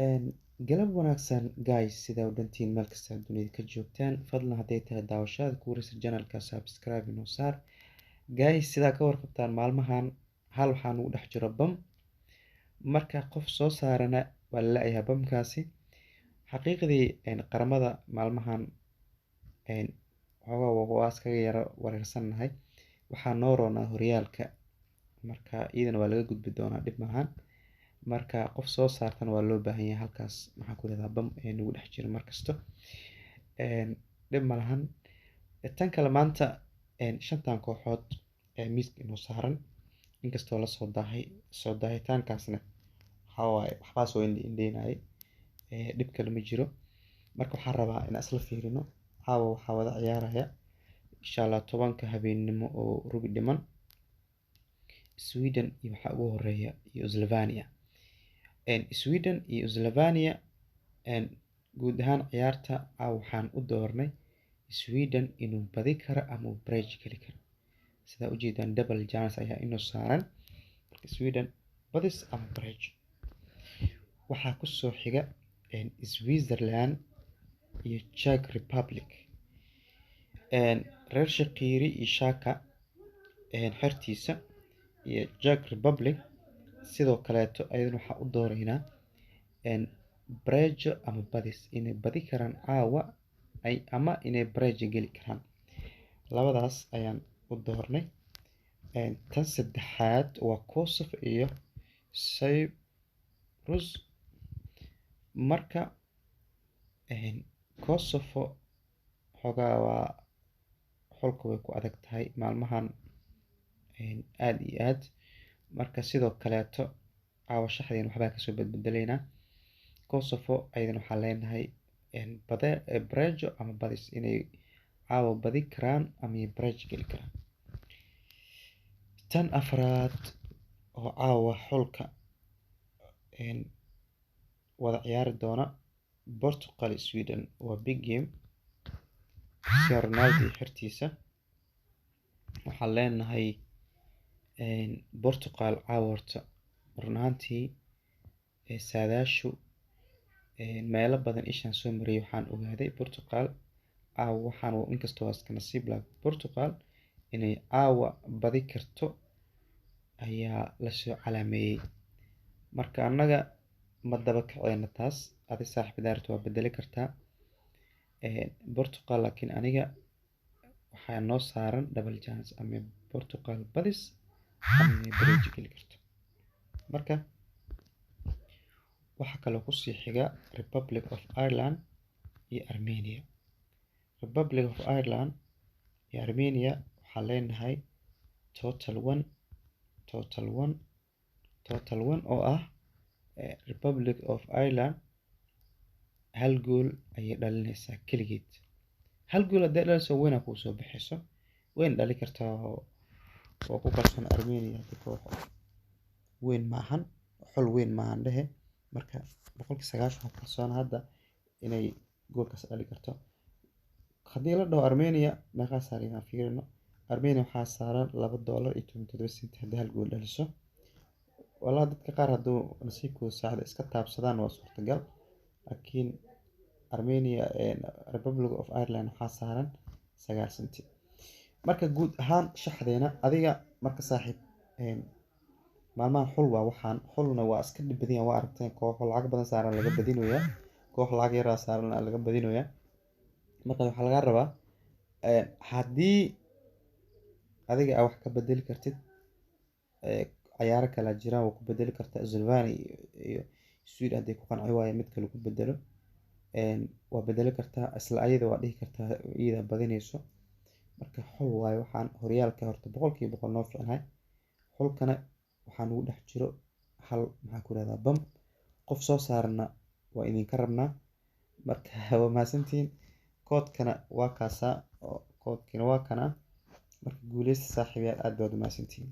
galab wanaagsan guys, sidaa u dhantiin meel kasta dunida ka joogtaan, fadlan hadday tahay daawashada ku waraysa channelka subscribe inoo saar. Guys, sidaa ka warqabtaan maalmahan hal waxaan ugu dhex jiro bam, marka qof soo saarana waa la la'yahay bamkaasi. xaqiiqdii qaramada maalmahan xoogaa waa iskaga yara wareersannahay. waxaa noo roonaa horyaalka, marka iyadana waa laga gudbi doonaa, dhib maahan. marka qof soo saartana waa loo baahan yahay halkaas, maxaan ku leedahay bam ee nagu dhex jira markasto, dhib ma lahan. tan kale maanta shantan kooxood ee miiska inoo saaran, inkastoo la soo daahay, soo daahitaankaasna waxaa waaye waxbaa soo indheynayay, dhib kale ma jiro. marka waxaan rabaa in isla fiirino. caawa waxaa wada ciyaaraya insha allah 10 habeenimo oo rubi dhiman, Sweden iyo waxaa ugu horeeya iyo Slovenia. Sweden iyo Slovenia guud ahaan ciyaarta waxaan u doornay Sweden inuu badi karo ama uu bridge geli karo. sidaa u jeedaan double chance ayaa inoo saaran, marka Sweden badis ama bridge. waxaa ku soo xiga Switzerland iyo Czech Republic. reer Shaqiri iyo Shaka xertiisa iyo Czech Republic sidoo kaleeto ayadana waxaa u dooraynaa bridge ama badis, inay badi karaan caawa ama inay bridge geli karaan. labadaas ayaan u doornay. tan saddexaad waa Kosovo iyo Cyprus. marka Kosovo xoogaa waa xulka way ku adag tahay maalmahan aad iyo aad. marka sidoo kaleeto caawa shaxdeen waxbaa kasoo bedbedelaynaa. Kosovo ayadana waxaa leenahay bridge ama badis, inay caawa badi karaan ama bridge geli karaan. tan afraad oo caawa xulka wada ciyaari doona Portugal Sweden waa big game. Ronaldo xertiisa waxaan leenahay Portugal caawa horta run ahaantii saadaashu meelo badan ishaan soo mariyay, waxaan ogaaday Portugal caawa waxaan inkastoo iska nasiib laha Portugal inay caawa badi karto ayaa lasoo calaameeyey. marka annaga ma daba kaceyna taas, adi saaxiibadaarta waa bedeli kartaa Portugal, laakiin aniga waxaa noo saaran double chance ama Portugal badis ama bridge geli karto. marka waxaa kaloo kusii xiga Republic of Ireland iyo Armenia. Republic of Ireland iyo Armenia waxaa leenahay total 1 oo ah Republic of Ireland hal gool ayay dhalinaysaa keligeed. hal gool hadday dhaliso weyna kuu soo baxayso, weyn dhali kartaa oo ku kalsoon Armenia. koox weyn maahan, xul weyn maahan dhehe, marka 90% kalsoon hadda inay goolkaas dhali karto. haddii la dhaho Armenia meeqaa saaran aan fiirino, Armenia waxaa saaran $2.17 haddii hal gool dhaliso. والله dadka qaar hadduu nasiibkooda saacada iska taabsadaan waa suurtagal, laakiin Armenia Republic of Ireland waxaa saaran 9 senti. marka guud ahaan shaxdeena adiga marka saaxiib maalmahan xul waa waxaan xulna waa iska dhib badan, waa aragteen koox lacag badan saaran laga badinayaa, koox lacag yar saaran laga badinayaa. marka waxaa laga rabaa haddii adiga wax ka bedeli kartid, ciyaaro kala jiraan waa ku bedeli kartaa. Slovenia iyo Sweden hadday ku qanci waayeen mid kale ku bedelo, waa bedeli kartaa. isla ayada waa dhihi kartaa iyada badinayso. marka xul waaye waxaan horyaalka horta 100% noo fiicnahay. xulkana waxaan ugu dhex jiro hal maxaan ku leedahay bam, qof soo saarna waa idinka rabnaa. marka waa mahadsantihiin. koodkana waa kaasaa, koodkina waa kana. marka guuleysta saaxiibayaal, aad baad u mahadsantihiin.